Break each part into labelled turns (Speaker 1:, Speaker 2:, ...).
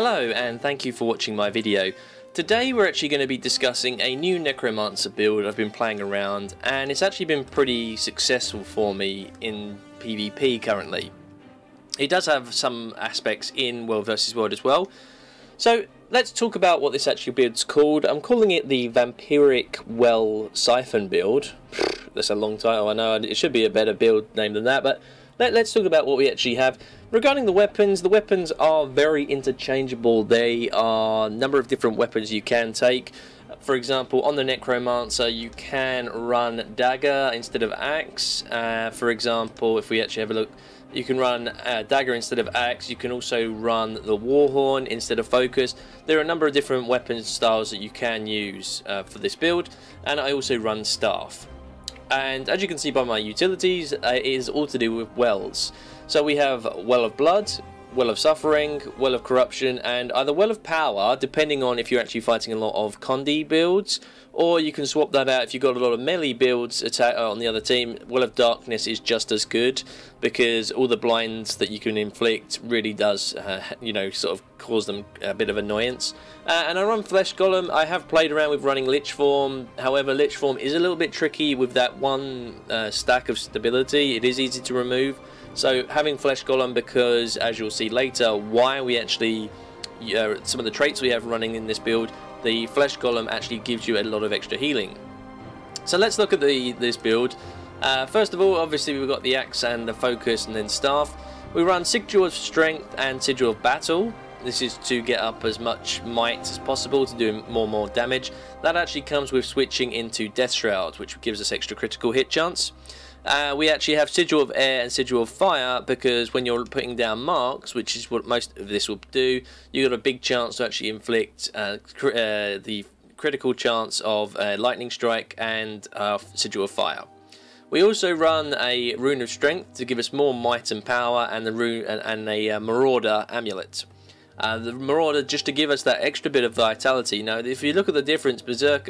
Speaker 1: Hello and thank you for watching my video. Today we're actually going to be discussing a new Necromancer build I've been playing around, and it's actually been pretty successful for me in PvP currently. It does have some aspects in World vs World as well. So let's talk about what this actual build's called. I'm calling it the Vampiric Well Siphon build. That's a long title, I know. It should be a better build name than that, but let's talk about what we actually have. Regarding the weapons are very interchangeable. They are a number of different weapons you can take. For example, on the Necromancer you can run dagger instead of axe. For example, if we actually have a look, you can run dagger instead of axe. You can also run the warhorn instead of focus. There are a number of different weapon styles that you can use for this build, and I also run staff. And as you can see by my utilities, it is all to do with wells. So we have Well of Blood, Well of Suffering, Well of Corruption, and either Well of Power, depending on if you're actually fighting a lot of Condi builds, or you can swap that out if you've got a lot of melee builds on the other team. Well of Darkness is just as good, because all the blinds that you can inflict really does, sort of cause them a bit of annoyance. And I run Flesh Golem. I have played around with running Lich Form, however Lich Form is a little bit tricky with that one stack of stability. It is easy to remove. So having Flesh Golem, because as you'll see later, why we actually, some of the traits we have running in this build, the Flesh Golem actually gives you a lot of extra healing. So let's look at this build. First of all, obviously we've got the axe and the focus and then staff. We run Sigil of Strength and Sigil of Battle. This is to get up as much might as possible to do more damage. That actually comes with switching into Death Shroud, which gives us extra critical hit chance. We actually have Sigil of Air and Sigil of Fire, because when you're putting down marks, which is what most of this will do, you've got a big chance to actually inflict the critical chance of Lightning Strike and Sigil of Fire. We also run a Rune of Strength to give us more might and power, and the rune and a Marauder Amulet. The Marauder just to give us that extra bit of vitality. Now, if you look at the difference, Berserk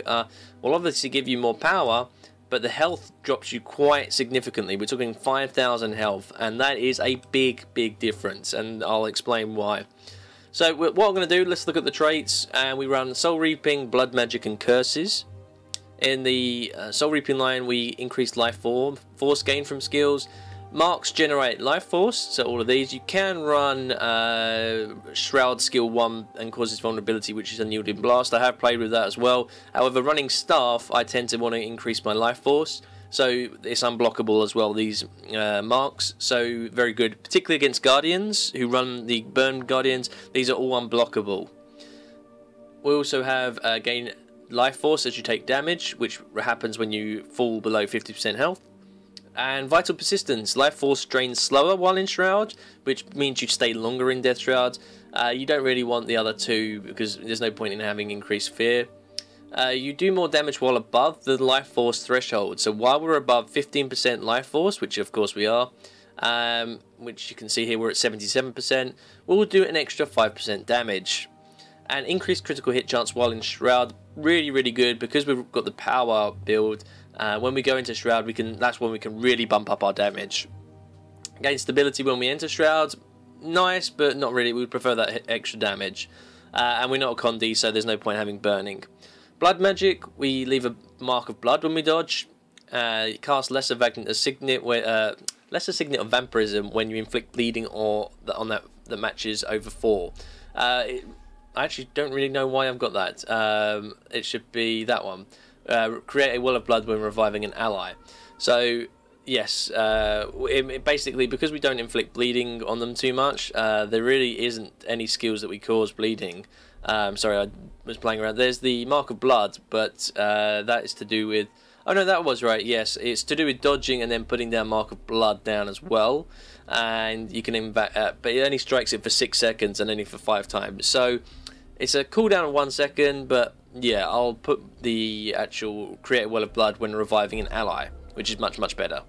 Speaker 1: will obviously give you more power, but the health drops you quite significantly. We're talking 5,000 health, and that is a big difference, and I'll explain why. So what I'm going to do, let's look at the traits, and we run Soul Reaping, Blood Magic, and Curses. In the Soul Reaping line, we increase life force gain from skills. Marks generate life force, so all of these. You can run Shroud skill 1 and causes vulnerability, which is Unyielding Blast. I have played with that as well. However, running staff, I tend to want to increase my life force, so it's unblockable as well, these marks. So very good, particularly against Guardians who run the Burn Guardians. These are all unblockable. We also have gain life force as you take damage, which happens when you fall below 50% health. And Vital Persistence, life force drains slower while in Shroud, which means you stay longer in Death Shroud. You don't really want the other two, because there's no point in having increased fear. You do more damage while above the life force threshold. So while we're above 15% life force, which of course we are, which you can see here we're at 77%, we'll do an extra 5% damage. And increased critical hit chance while in Shroud, really good, because we've got the power build. When we go into Shroud, that's when we can really bump up our damage. Gain stability when we enter Shroud, nice, but not really. We would prefer that extra damage. And we're not a Condi, so there's no point having burning. Blood Magic, we leave a mark of blood when we dodge. Cast Lesser Signet of Vampirism when you inflict bleeding or on that matches over 4. I actually don't really know why I've got that. It should be that one. Create a Well of Blood when reviving an ally. So yes, basically, because we don't inflict bleeding on them too much, there really isn't any skills that we cause bleeding. Sorry, I was playing around. There's the Mark of Blood, but that is to do with, oh no, that was right, yes, it's to do with dodging and then putting down Mark of Blood down as well. And you can but it only strikes it for 6 seconds and only for 5 times. So it's a cooldown of 1 second, but yeah, I'll put the actual Create a Well of Blood when reviving an ally, which is much better.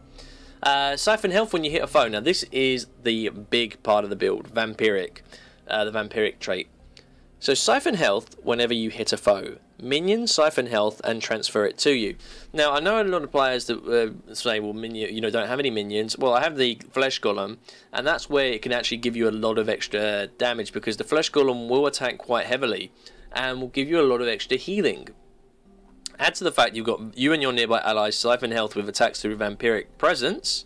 Speaker 1: Siphon health when you hit a foe. Now this is the big part of the build, Vampiric, the Vampiric trait. So Siphon health whenever you hit a foe minions, siphon health, and transfer it to you. Now, I know a lot of players that say, well, don't have any minions. Well, I have the flesh golem, and that's where it can actually give you a lot of extra damage, because the flesh golem will attack quite heavily and will give you a lot of extra healing. Add to the fact you've got you and your nearby allies siphon health with attacks through vampiric presence.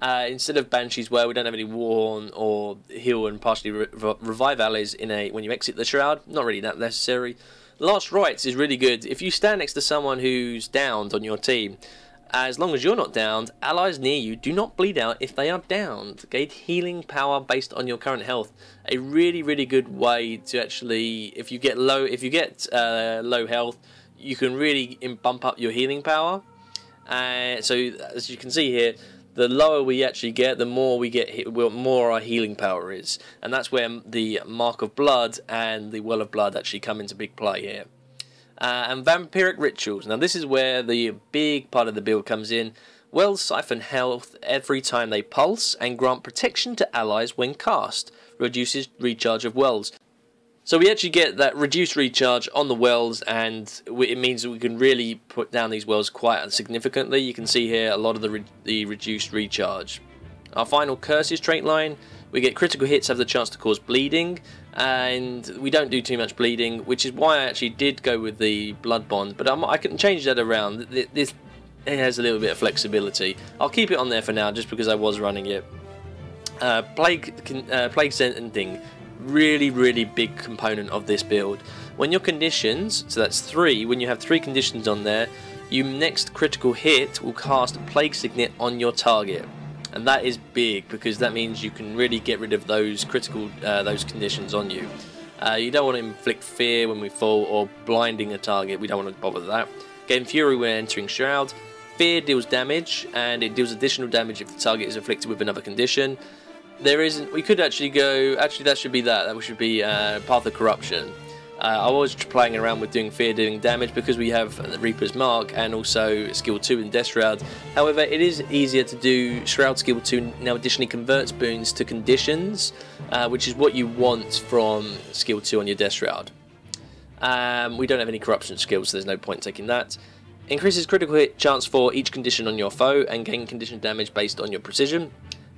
Speaker 1: Instead of Banshees, where we don't have any warn or heal and partially revive allies when you exit the shroud, not really that necessary. Last Rites is really good. If you stand next to someone who's downed on your team, as long as you're not downed, allies near you do not bleed out if they are downed. Gain healing power based on your current health. A really, really good way to actually, if you get low health, you can really bump up your healing power. So as you can see here, the lower we actually get, the more we get hit, more our healing power is, and that's where the Mark of Blood and the Well of Blood actually come into big play here. And Vampiric Rituals. Now this is where the big part of the build comes in. Wells siphon health every time they pulse and grant protection to allies when cast. Reduces recharge of wells. So we actually get that reduced recharge on the wells, and it means that we can really put down these wells quite significantly. You can see here a lot of the reduced recharge. Our final curses trait line, we get critical hits have the chance to cause bleeding, and we don't do too much bleeding, which is why I actually did go with the blood bond, but I can change that around. It has a little bit of flexibility. I'll keep it on there for now just because I was running it. Plague sentencing. Really big component of this build. When your conditions, so that's 3, when you have 3 conditions on there, your next critical hit will cast Plague Signet on your target, and that is big because that means you can really get rid of those those conditions on you. You don't want to inflict fear when we fall or blinding a target. We don't want to bother with that. Gain Fury when entering Shroud. Fear deals damage, and it deals additional damage if the target is afflicted with another condition. There isn't. We could actually go. Actually, that should be that. That should be Path of Corruption. I was playing around with doing fear dealing damage because we have the Reaper's Mark and also skill 2 in Death Shroud. However, it is easier to do Shroud skill 2 now. Additionally, converts boons to conditions, which is what you want from skill 2 on your Death Shroud. We don't have any corruption skills, so there's no point taking that. Increases critical hit chance for each condition on your foe and gain condition damage based on your precision.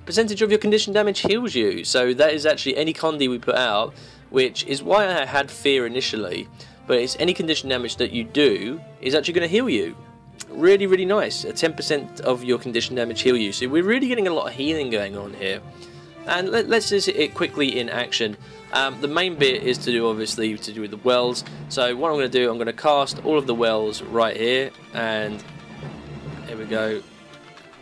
Speaker 1: Percentage of your condition damage heals you, so that is actually any condi we put out, which is why I had fear initially, but it's any condition damage that you do is actually going to heal you. Really nice. A 10% of your condition damage heal you, so we're really getting a lot of healing going on here. And let's just hit it quickly in action. The main bit is to do, obviously, to do with the wells. So what I'm going to do, I'm going to cast all of the wells right here, and here we go.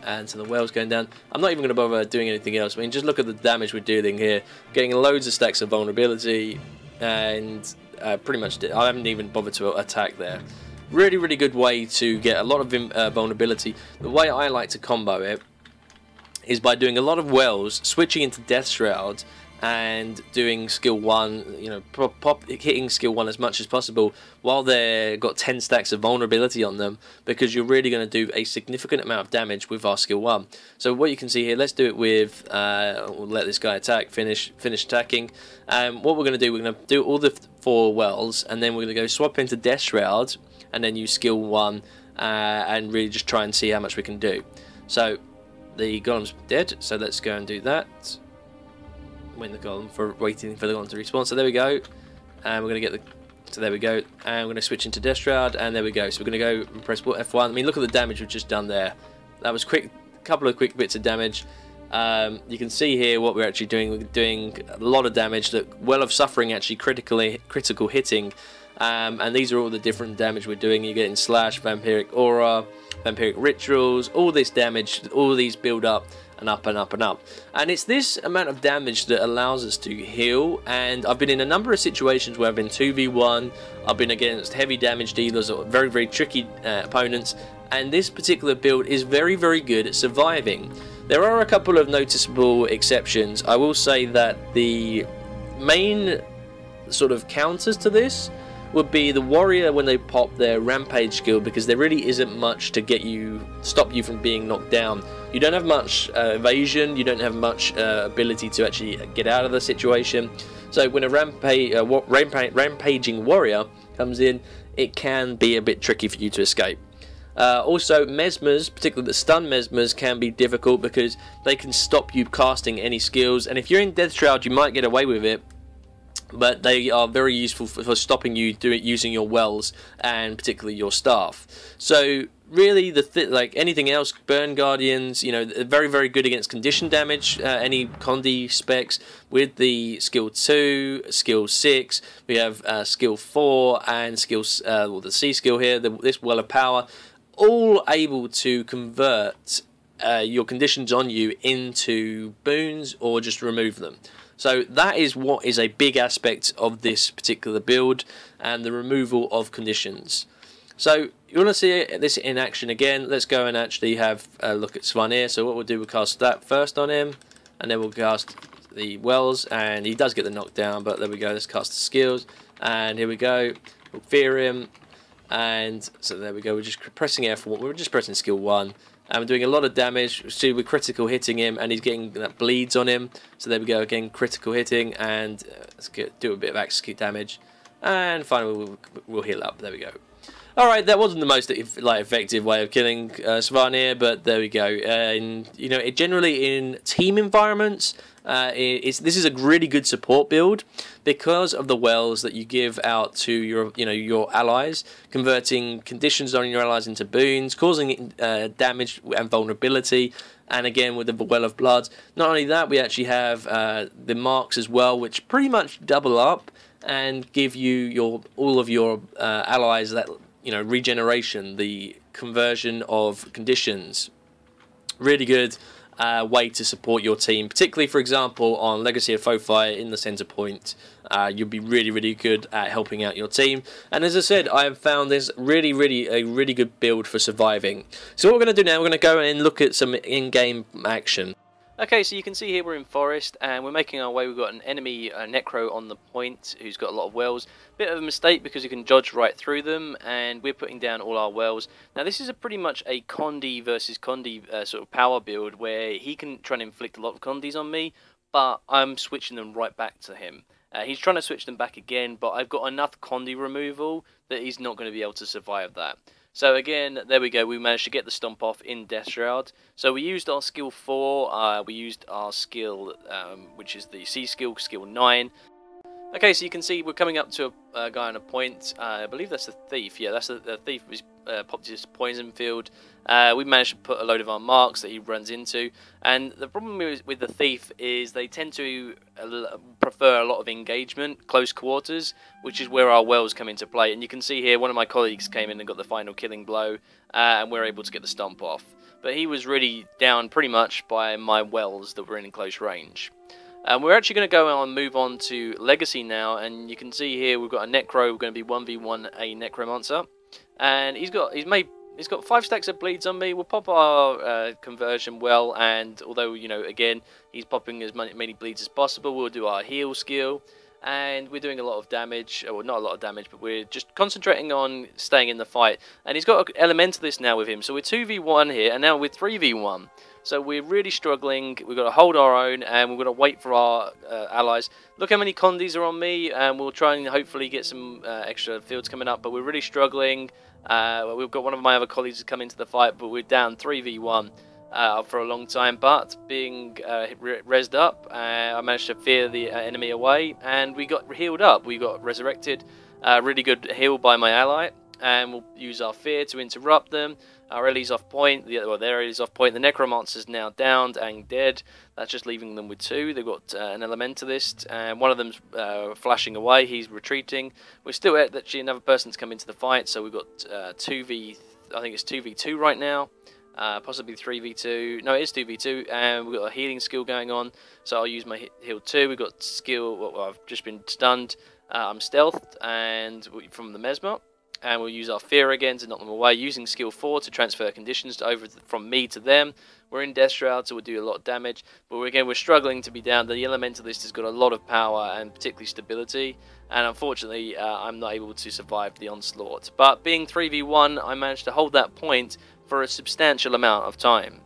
Speaker 1: And so the well's going down. I'm not even going to bother doing anything else. I mean, just look at the damage we're dealing here. Getting loads of stacks of vulnerability, and pretty much I haven't even bothered to attack there. Really good way to get a lot of vulnerability. The way I like to combo it is by doing a lot of wells, switching into Death Shroud, and doing skill 1, you know, hitting skill 1 as much as possible while they've got 10 stacks of vulnerability on them, because you're really going to do a significant amount of damage with our skill 1. So what you can see here, let's do it with, we'll let this guy attack, finish attacking. What we're going to do, we're going to do all the 4 wells, and then we're going to go swap into Death Shroud, and then use skill 1, and really just try and see how much we can do. So the golem's dead, so let's go and do that. Win the golem for waiting for the golem to respawn. So there we go, and we're going to get the. So there we go, and we're going to switch into Death Shroud, and there we go. So we're going to go and press F1. I mean, look at the damage we've just done there. That was quick, couple of quick bits of damage. You can see here what we're actually doing. We're doing a lot of damage. That Well of Suffering actually critical hitting, and these are all the different damage we're doing. You're getting Slash, Vampiric Aura, Vampiric Rituals, all this damage, all these build up. And up and up and up, and it's this amount of damage that allows us to heal. And I've been in a number of situations where I've been 2v1, I've been against heavy damage dealers or very tricky opponents, and this particular build is very good at surviving. There are a couple of noticeable exceptions. I will say that the main sort of counters to this would be the warrior when they pop their rampage skill, because there really isn't much to stop you from being knocked down. You don't have much evasion, you don't have much ability to actually get out of the situation. So when a rampaging warrior comes in, it can be a bit tricky for you to escape. Also, mesmers, particularly the stun mesmers, can be difficult because they can stop you casting any skills, and if you're in Death Shroud you might get away with it, but they are very useful for stopping you using your wells and particularly your staff. So really, like anything else, Burn Guardians, you know, very, very good against condition damage, any Condi specs with the skill 2, skill 6, we have skill 4 and well, the C skill here, this Well of Power, all able to convert your conditions on you into boons or just remove them. So that is what is a big aspect of this particular build, and the removal of conditions. So you want to see this in action again. Let's go and actually have a look at Svanir. So what we'll do, we'll cast that first on him, and then we'll cast the wells, and he does get the knockdown, but there we go. Let's cast the skills, and here we go. We'll fear him, and so there we go. We're just pressing F1. We're just pressing skill 1. And we're doing a lot of damage. See, we're critical hitting him, and he's getting that bleeds on him. So there we go, again, critical hitting, and let's do a bit of execute damage. And finally, we'll heal up. There we go. Alright, that wasn't the most effective way of killing Svanir, but there we go. And you know, generally in team environments, this is a really good support build because of the wells that you give out to your allies, converting conditions on your allies into boons, causing damage and vulnerability. And again, with the Well of Blood, not only that, we actually have the marks as well, which pretty much double up and give you all of your allies that, you know, regeneration, the conversion of conditions. Really good way to support your team, particularly, for example, on Legacy of Fofi in the center point. You'll be really, really good at helping out your team. And as I said, I have found this a really good build for surviving. So what we're going to do now, we're going to go and look at some in-game action. Okay, so you can see here we're in Forest, and we're making our way. We've got an enemy Necro on the point who's got a lot of wells. Bit of a mistake because you can dodge right through them, and we're putting down all our wells. Now this is pretty much a Condi versus Condi sort of power build, where he can try and inflict a lot of Condis on me, but I'm switching them right back to him. He's trying to switch them back again, but I've got enough Condi removal that he's not going to be able to survive that. So again, there we go, we managed to get the stomp off in Death Shroud. So we used our skill 4, we used our skill, which is the C skill, skill 9. Okay, so you can see we're coming up to a guy on a point. I believe that's a thief. Yeah, that's the thief who's popped his poison field. We managed to put a load of our marks that he runs into. And the problem with the thief is they tend to prefer a lot of engagement, close quarters, which is where our wells come into play. And you can see here one of my colleagues came in and got the final killing blow, and we're able to get the stomp off. But he was really down pretty much by my wells that were in close range. We're actually going to go on and move on to Legacy now, and you can see here we've got a Necro. We're going to be 1v1 a Necromancer, and he's got 5 stacks of bleeds on me. We'll pop our conversion well, and although, you know, again, he's popping as many bleeds as possible, we'll do our heal skill, and we're doing a lot of damage, or not a lot of damage, but we're just concentrating on staying in the fight. And he's got an Elementalist now with him, so we're 2v1 here, and now we're 3v1. So we're really struggling. We've got to hold our own, and we've got to wait for our allies. Look how many Condis are on me, and we'll try and hopefully get some extra fields coming up, but we're really struggling. We've got one of my other colleagues to come into the fight, but we're down 3v1 for a long time. But being rezzed up, I managed to fear the enemy away, and we got healed up. We got resurrected. Really good heal by my ally, and we'll use our fear to interrupt them. Our Ellie's off point, their Ellie's off point. The Necromancer's now downed and dead. That's just leaving them with 2. They've got an Elementalist, and one of them's flashing away. He's retreating. We're still actually another person's come into the fight, so we've got 2v, I think it's 2v2 right now. Possibly 3v2. No, it is 2v2, and we've got a healing skill going on, so I'll use my heal 2. We've got skill, well, I've just been stunned. I'm stealthed, and from the Mesmer. And we'll use our fear again to knock them away, using skill 4 to transfer conditions over from me to them. We're in Death Shroud, so we'll do a lot of damage, but we're struggling to be down. The Elementalist has got a lot of power and particularly stability, and unfortunately I'm not able to survive the onslaught. But being 3v1, I managed to hold that point for a substantial amount of time.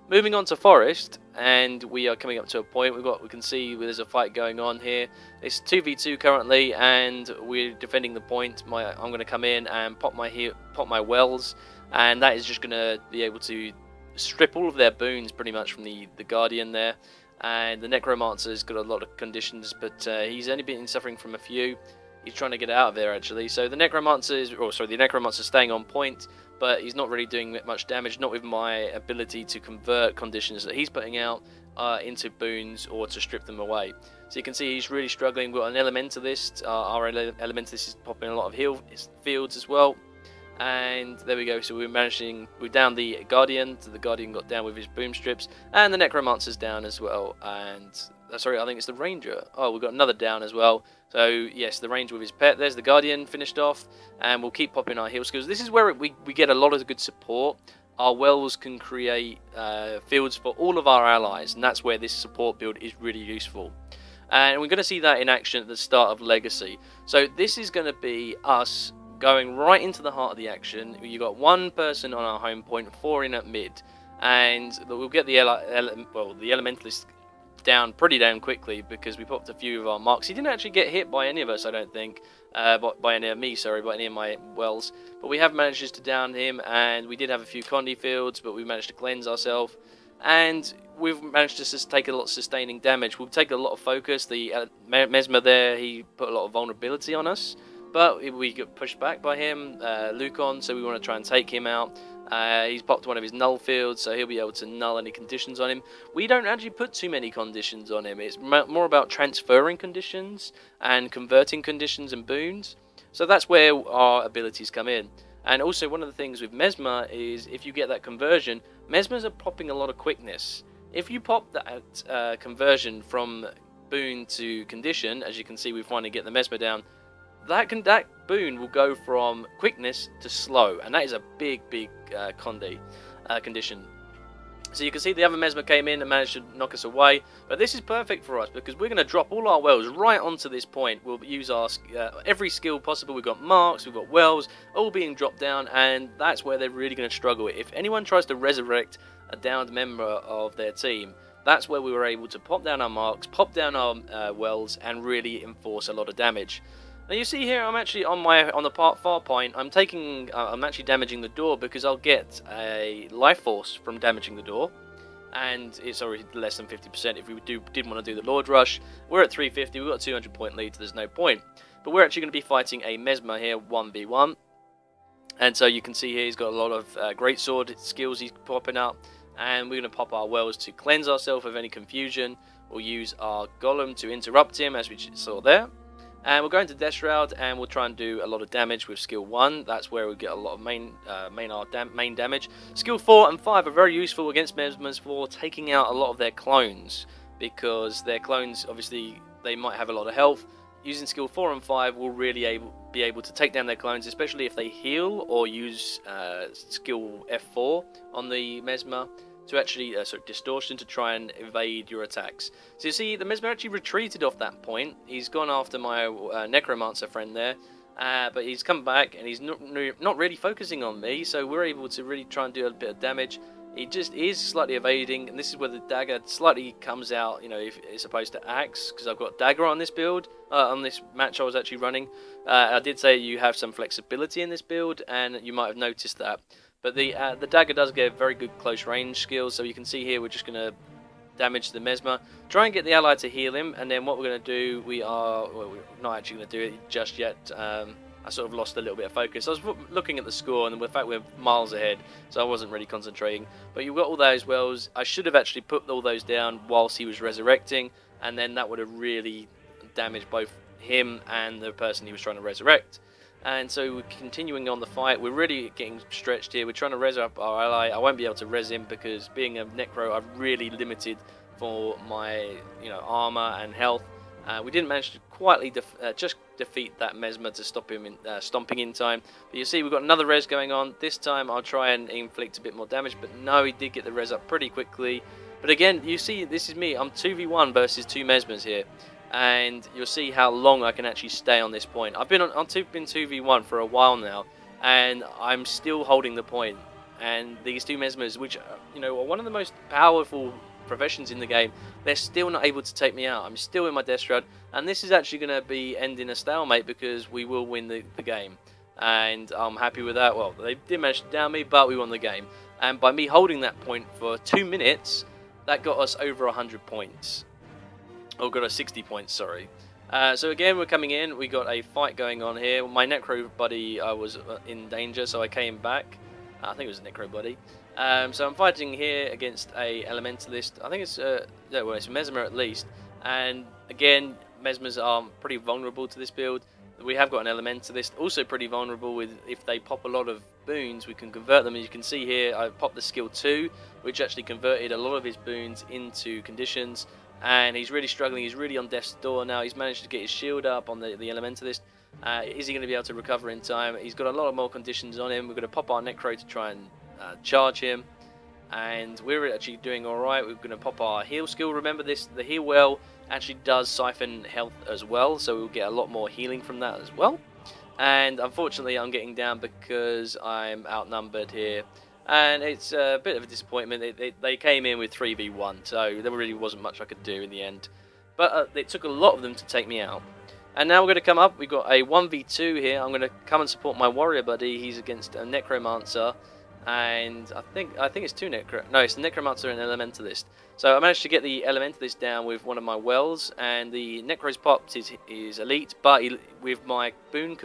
Speaker 1: Moving on to Forest,
Speaker 2: and we are coming up to a point. We can see there's a fight going on here. It's 2v2 currently, and we're defending the point. I'm going to come in and pop my wells, and that is just going to be able to strip all of their boons pretty much from the Guardian there. And the Necromancer's got a lot of conditions, but he's only been suffering from a few. He's trying to get out of there actually. So the Necromancer's staying on point, but he's not really doing much damage, not with my ability to convert conditions that he's putting out into boons or to strip them away. So you can see he's really struggling. We've got an Elementalist. Our Elementalist is popping a lot of heal fields as well. And there we go, so we're down the Guardian. The Guardian got down with his boom strips, and the Necromancer's down as well. And sorry, I think it's the Ranger. Oh, we've got another down as well. So yes, the Ranger with his pet. There's the Guardian finished off, and we'll keep popping our heal skills. This is where we get a lot of good support. Our wells can create fields for all of our allies, and that's where this support build is really useful. And we're going to see that in action at the start of Legacy. So this is going to be us going right into the heart of the action. You've got one person on our home point, 4 in at mid, and we'll get the Elementalist down pretty damn quickly because we popped a few of our marks. He didn't actually get hit by any of us, I don't think, by any of me, sorry, by any of my wells, but we have managed to down him, and we did have a few Condi fields, but we managed to cleanse ourselves, and we've managed to just take a lot of sustaining damage. We'll take a lot of focus. The Mesmer there, he put a lot of vulnerability on us, but we got pushed back by him, Lucon, so we want to try and take him out. He's popped one of his null fields, so he'll be able to null any conditions on him. We don't actually put too many conditions on him. It's more about transferring conditions and converting conditions and boons. So that's where our abilities come in. And also one of the things with Mesmer is if you get that conversion, Mesmers are popping a lot of quickness. If you pop that conversion from boon to condition, as you can see we finally get the Mesmer down, that boon will go from quickness to slow, and that is a big condition. So you can see the other Mesmer came in and managed to knock us away, but this is perfect for us because we're going to drop all our wells right onto this point. We'll use our every skill possible. We've got marks, we've got wells, all being dropped down, and that's where they're really going to struggle. If anyone tries to resurrect a downed member of their team, that's where we were able to pop down our marks, pop down our wells, and really enforce a lot of damage. Now you see here, I'm actually on the far point. I'm actually damaging the door because I'll get a life force from damaging the door, and it's already less than 50%. If we did want to do the Lord Rush, we're at 350. We've got a 200 point lead, so there's no point. But we're actually going to be fighting a Mesmer here, 1v1, and so you can see here he's got a lot of greatsword skills he's popping up, and we're going to pop our wells to cleanse ourselves of any confusion. We'll use our Golem to interrupt him, as we saw there. And we'll go into Death Shroud, and we'll try and do a lot of damage with skill 1. That's where we get a lot of main damage. Skill 4 and 5 are very useful against Mesmers for taking out a lot of their clones, because their clones, obviously, they might have a lot of health. Using skill 4 and 5 will really be able to take down their clones, especially if they heal or use skill F4 on the Mesmer to actually distortion to try and evade your attacks. So you see the Mesmer actually retreated off that point. He's gone after my Necromancer friend there, but he's come back and he's not really focusing on me, so we're able to really try and do a bit of damage. He just is slightly evading, and this is where the dagger slightly comes out, you know, if it's opposed to axe, because I've got dagger on this build, on this match I was actually running. I did say you have some flexibility in this build, and you might have noticed that. But the dagger does get very good close range skills, so you can see here we're just going to damage the Mesmer, try and get the ally to heal him, and then what we're going to do, we're not actually going to do it just yet. I sort of lost a little bit of focus. I was looking at the score, and in fact we're miles ahead, so I wasn't really concentrating. But you've got all those wells. I should have actually put all those down whilst he was resurrecting, and then that would have really damaged both him and the person he was trying to resurrect. And so we're continuing on the fight. We're really getting stretched here. We're trying to res up our ally. I won't be able to res him because being a Necro, I'm really limited for my armor and health. We didn't manage to quietly just defeat that Mesmer to stop him in, stomping in time. But you see we've got another res going on. This time I'll try and inflict a bit more damage, but no, he did get the res up pretty quickly. But again, you see, this is me. I'm 2v1 versus 2 Mesmers here. And you'll see how long I can actually stay on this point. I've been 2v1 for a while now, and I'm still holding the point. And these 2 Mesmers, which are one of the most powerful professions in the game, they're still not able to take me out. I'm still in my death shroud, and this is actually going to be ending a stalemate because we will win the game. And I'm happy with that. Well, they did manage to down me, but we won the game. And by me holding that point for 2 minutes, that got us over 100 points. Oh, got us 60 points, sorry. So again, we're coming in. We got a fight going on here. My Necro buddy was in danger, so I came back. I think it was a Necro buddy. So I'm fighting here against a Elementalist. I think it's well, it's Mesmer at least. And again, Mesmers are pretty vulnerable to this build. We have got an Elementalist, also pretty vulnerable. With if they pop a lot of boons, we can convert them. As you can see here, I popped the skill 2, which actually converted a lot of his boons into conditions. And he's really struggling. He's really on death's door now. He's managed to get his shield up on the Elementalist. Is he going to be able to recover in time? He's got a lot of more conditions on him. We're going to pop our Necro to try and charge him. And we're actually doing alright. We're going to pop our heal skill. Remember this, the heal well actually does siphon health as well. So we'll get a lot more healing from that as well. And unfortunately I'm getting down because I'm outnumbered here. And it's a bit of a disappointment. They came in with 3v1, so there really wasn't much I could do in the end. But it took a lot of them to take me out. And now we're going to come up. We've got a 1v2 here. I'm going to come and support my warrior buddy. He's against a Necromancer. And I think it's two Necro... No, it's the Necromancer and Elementalist. So I managed to get the Elementalist down with one of my wells. And the Necro's popped is elite. But with my boon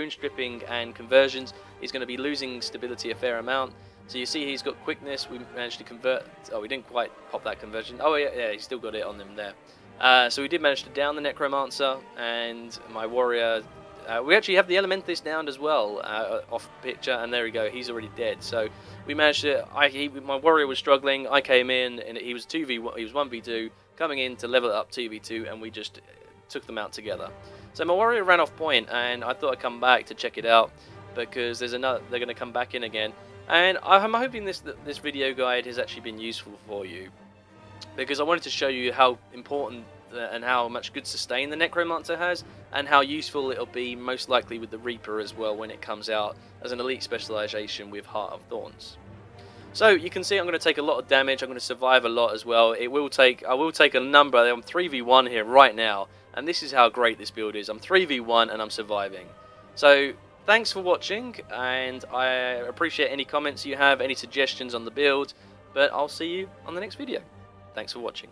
Speaker 2: stripping and conversions, he's going to be losing stability a fair amount. So you see he's got quickness. We managed to convert. Oh, we didn't quite pop that conversion. Oh yeah, he's still got it on him there. So we did manage to down the Necromancer and my warrior. We actually have the Elementalist downed as well off picture, and there we go. He's already dead. So we managed to. My warrior was struggling. I came in and he was 2v1. He was 1v2 coming in to level it up 2v2, and we just took them out together. So my warrior ran off point, and I thought I'd come back to check it out because there's another. They're going to come back in again. And I'm hoping this video guide has actually been useful for you, because I wanted to show you how important and how much good sustain the Necromancer has, and how useful it'll be most likely with the Reaper as well when it comes out as an elite specialization with Heart of Thorns. So you can see I'm going to take a lot of damage. I'm going to survive a lot as well. I will take a number. I'm 3v1 here right now, and this is how great this build is. I'm 3v1 and I'm surviving. So thanks for watching, and I appreciate any comments you have, any suggestions on the build, but I'll see you on the next video. Thanks for watching.